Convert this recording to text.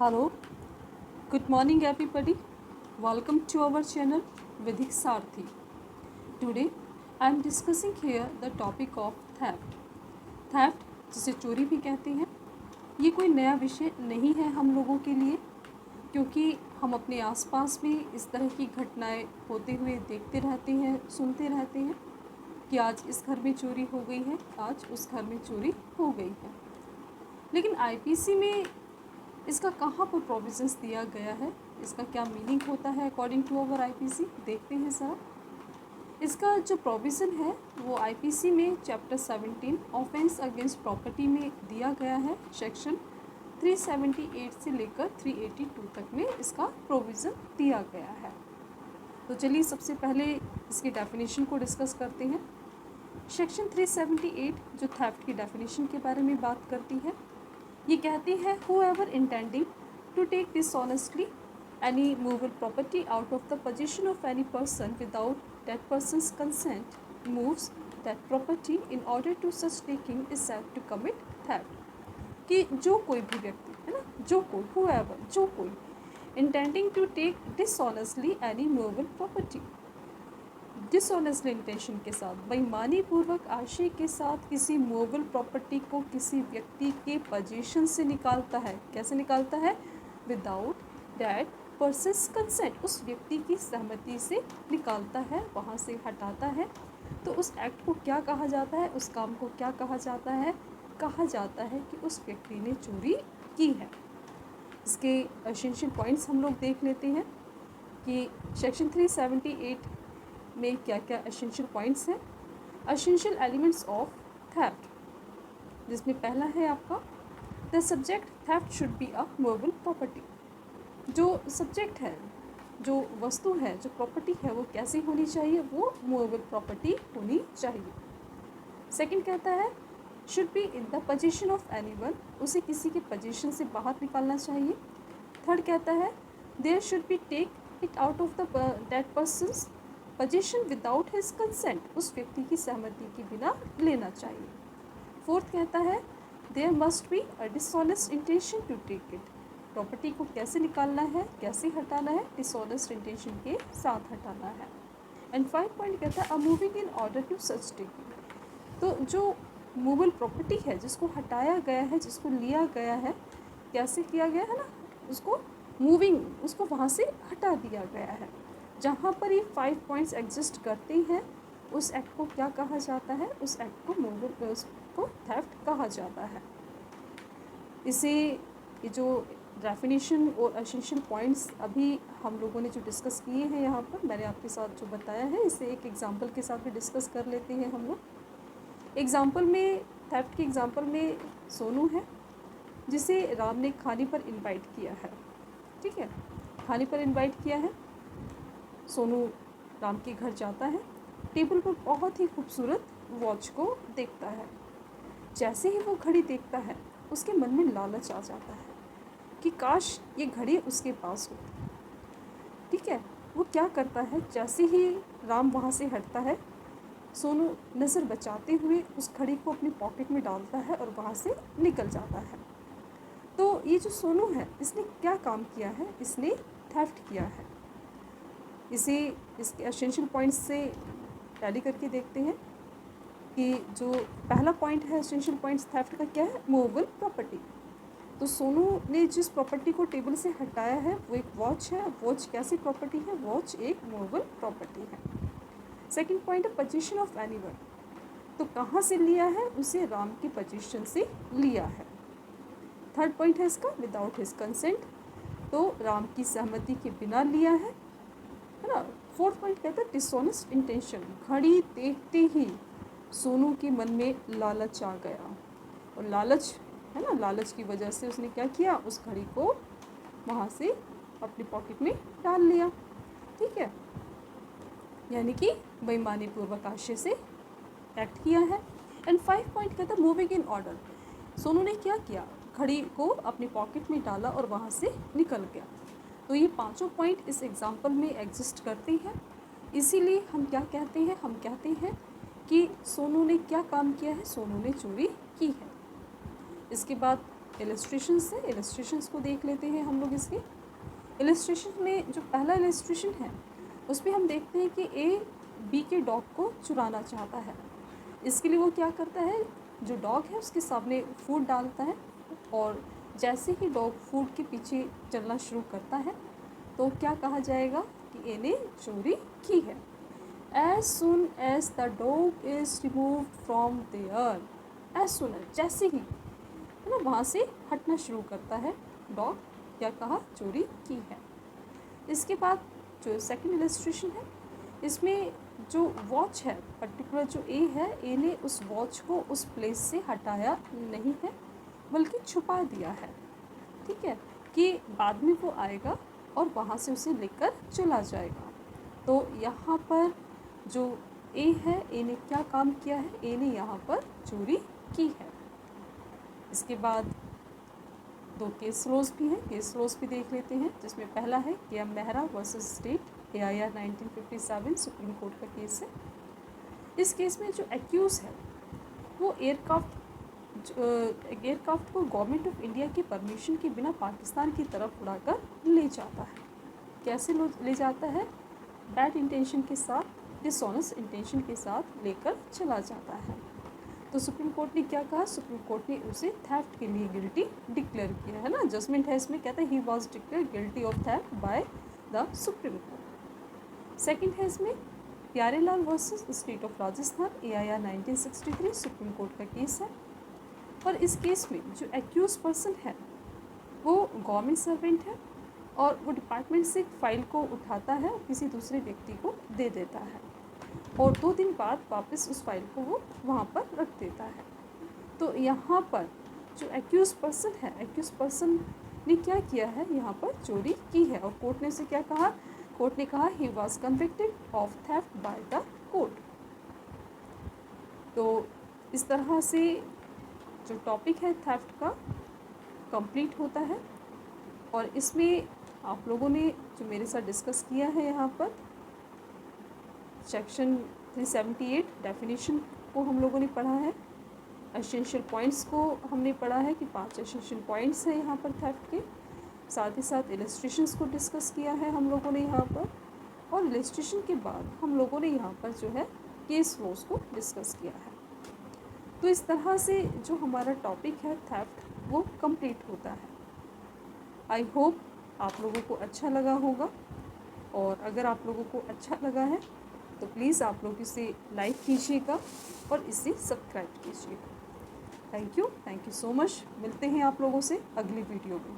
Hello, good morning everybody. Welcome to our channel Vidhik Sarthi. Today I am discussing here the topic of theft. Theft जिसे चोरी भी कहते हैं, ये कोई नया विषय नहीं है हम लोगों के लिए, क्योंकि हम अपने आसपास भी इस तरह की घटनाएं होते हुए देखते रहते हैं, सुनते रहते हैं कि आज इस घर में चोरी हो गई है, आज उस घर में चोरी हो गई है। लेकिन आईपीसी में इसका कहाँ पर प्रोविजंस दिया गया है, इसका क्या मीनिंग होता है अकॉर्डिंग टू अवर आईपीसी, देखते हैं सर। इसका जो प्रोविज़न है वो आईपीसी में चैप्टर 17 ऑफेंस अगेंस्ट प्रॉपर्टी में दिया गया है। सेक्शन 378 से लेकर 382 तक में इसका प्रोविज़न दिया गया है। तो चलिए सबसे पहले इसकी डेफिनेशन को डिस्कस करते हैं। सेक्शन 378 जो थेफ्ट की डेफिनेशन के बारे में बात करती है, ये कहती है whoever intending to take dishonestly any movable property out of the possession of any person without that person's consent moves that property in order to such taking is said to commit theft। कि जो कोई भी व्यक्ति है ना, जो कोई whoever जो कोई intending to take dishonestly any movable property, dishonest intention के साथ, बेईमानी पूर्वक आशय के साथ किसी मूवेबल प्रॉपर्टी को किसी व्यक्ति के पोजीशन से निकालता है। कैसे निकालता है? विदाउट दैट पर्सन्स कंसेंट, उस व्यक्ति की सहमति से निकालता है, वहाँ से हटाता है। तो उस एक्ट को क्या कहा जाता है, उस काम को क्या कहा जाता है? कहा जाता है कि उस व्यक्ति ने चोरी की है। इसके एसेंशियल पॉइंट्स हम लोग देख लेते हैं कि सेक्शन 378 में क्या क्या एसेंशियल पॉइंट्स हैं। एसेंशियल एलिमेंट्स ऑफ थेफ्ट, जिसमें पहला है आपका the subject theft should be a movable property. जो सब्जेक्ट है, जो वस्तु है, जो प्रॉपर्टी है, वो कैसी होनी चाहिए? वो मूवेबल प्रॉपर्टी होनी चाहिए। सेकंड कहता है should be in the position of anyone, उसे किसी के पोजीशन से बाहर निकालना चाहिए। थर्ड कहता है there should be take it out of the that person's position without his consent, उस व्यक्ति की सहमति के बिना लेना चाहिए। फोर्थ कहता है there must be a dishonest intention to take it, property को कैसे निकालना है, कैसे हटाना है? डिसऑनेस्ट इंटेंशन के साथ हटाना है। एंड 5 पॉइंट कहता है a moving in order to such taking, तो जो मूवेबल प्रॉपर्टी है, जिसको हटाया गया है, जिसको लिया गया है, कैसे किया गया है ना, उसको मूविंग, उसको वहाँ से हटा दिया गया है। जहाँ पर ये 5 पॉइंट्स एग्जिस्ट करते हैं, उस एक्ट को क्या कहा जाता है? उस एक्ट को मूवेबल, उसको थेफ्ट कहा जाता है। इसे ये जो डेफिनेशन और एसेंशियल पॉइंट्स अभी हम लोगों ने जो डिस्कस किए हैं यहाँ पर, मैंने आपके साथ जो बताया है, इसे एक एग्जांपल के साथ भी डिस्कस कर लेते हैं हम लोग। एग्जांपल में, थेफ्ट के एग्जांपल में सोनू है, जिसे राम ने खाने पर इनवाइट किया है। ठीक है, खाने पर इनवाइट किया है। सोनू राम के घर जाता है, टेबल पर बहुत ही खूबसूरत वॉच को देखता है। जैसे ही वो घड़ी देखता है, उसके मन में लालच आ जाता है कि काश ये घड़ी उसके पास हो। ठीक है, वो क्या करता है, जैसे ही राम वहाँ से हटता है, सोनू नज़र बचाते हुए उस घड़ी को अपनी पॉकेट में डालता है और वहाँ से निकल जाता है। तो ये जो सोनू है, इसने क्या काम किया है? इसने थेफ्ट किया है। इसे इसके एसेंशियल पॉइंट्स से टैली करके देखते हैं कि जो पहला पॉइंट है एसेंशियल पॉइंट्स थेफ्ट का, क्या है? Movable property. तो सोनू ने जिस प्रॉपर्टी को टेबल से हटाया है वो एक वॉच है। वॉच कैसी प्रॉपर्टी है? वॉच एक मूवेबल प्रॉपर्टी है। सेकंड पॉइंट है पोजीशन ऑफ एनीवन, तो कहाँ से लिया है? उसे राम की पोजीशन से लिया है। थर्ड पॉइंट है इसका विदाउट हिज कंसेंट, तो राम की सहमति के बिना लिया है ना। फोर्थ पॉइंट कहता है डिसऑनेस्ट इंटेंशन, घड़ी देखते ही सोनू के मन में लालच आ गया, और लालच है ना, लालच की वजह से उसने क्या किया? उस घड़ी को वहाँ से अपनी पॉकेट में डाल लिया। ठीक है, यानी कि बेईमानी पूर्वक आशय से एक्ट किया है। एंड 5 पॉइंट कहता है मूविंग इन ऑर्डर, सोनू ने क्या किया? घड़ी को अपनी पॉकेट में डाला और वहाँ से निकल गया। तो ये पांचों पॉइंट इस एग्जाम्पल में एग्जिस्ट करते हैं, इसीलिए हम क्या कहते हैं? हम कहते हैं कि सोनू ने क्या काम किया है? सोनू ने चोरी की है। इसके बाद इलस्ट्रेशंस है, इलस्ट्रेशंस को देख लेते हैं हम लोग। इसके इलस्ट्रेशन में जो पहला इलस्ट्रेशन है उसमें हम देखते हैं कि ए बी के डॉग को चुराना चाहता है। इसके लिए वो क्या करता है, जो डॉग है उसके सामने फूड डालता है, और जैसे ही डॉग फूड के पीछे चलना शुरू करता है तो क्या कहा जाएगा कि ए ने चोरी की है। As soon as the dog is removed from there, as soon as जैसे ही है ना वहाँ से हटना शुरू करता है डॉग, क्या कहा, चोरी की है। इसके बाद जो सेकंड इलस्ट्रेशन है इसमें जो वॉच है, पर्टिकुलर जो ए है, ए ने उस वॉच को उस प्लेस से हटाया नहीं है बल्कि छुपा दिया है। ठीक है, कि बाद में वो आएगा और वहाँ से उसे लेकर चला जाएगा। तो यहाँ पर जो ए है, ए ने क्या काम किया है, ए ने यहाँ पर चोरी की है। इसके बाद दो केस रोज भी हैं, केस रोज भी देख लेते हैं, जिसमें पहला है के Mehra versus state, AIR 1957 supreme court का केस है। इस केस में जो एक्यूज़ है वो एयरक्राफ्ट को गवर्नमेंट ऑफ इंडिया की परमिशन के बिना पाकिस्तान की तरफ उड़ाकर ले जाता है। कैसे ले जाता है, बैड इंटेंशन के साथ, डिसऑनेस्ट इंटेंशन के साथ लेकर चला जाता है। तो सुप्रीम कोर्ट ने क्या कहा, सुप्रीम कोर्ट ने उसे थेफ्ट के लिए गिल्टी डिक्लेयर किया है ना। जजमेंट है इसमें, कहता है he was declare guilty of theft by the supreme court. Second है इसमें Pyarelal versus state of Rajasthan, AIR 1963 supreme court का केस है। और इस केस में जो एक्यूज पर्सन है वो गवर्नमेंट सर्वेंट है और वो डिपार्टमेंट से फाइल को उठाता है और किसी दूसरे व्यक्ति को दे देता है, और 2 दिन बाद वापस उस फाइल को वो वहाँ पर रख देता है। तो यहाँ पर जो एक्यूज पर्सन है, एक्यूज पर्सन ने क्या किया है, यहाँ पर चोरी की है। और कोर्ट ने उसे क्या कहा, कोर्ट ने कहा he was convicted of theft by the court. तो इस तरह से जो टॉपिक है थेफ्ट का कंप्लीट होता है। और इसमें आप लोगों ने जो मेरे साथ डिस्कस किया है, यहाँ पर सेक्शन 378 डेफिनेशन को हम लोगों ने पढ़ा है, एसेंशियल पॉइंट्स को हमने पढ़ा है कि 5 एसेंशियल पॉइंट्स हैं यहाँ पर थेफ्ट के। साथ ही साथ इलस्ट्रेशंस को डिस्कस किया है हम लोगों ने यहाँ पर, और इलस्ट्रेशन के बाद हम लोगों ने यहाँ पर जो है केस लॉज को डिस्कस किया है। तो इस तरह से जो हमारा टॉपिक है थेफ्ट वो कंप्लीट होता है। आई होप आप लोगों को अच्छा लगा होगा, और अगर आप लोगों को अच्छा लगा है तो प्लीज़ आप लोग इसे लाइक कीजिएगा और इसे सब्सक्राइब कीजिएगा। Thank you so much. मिलते हैं आप लोगों से अगली वीडियो में।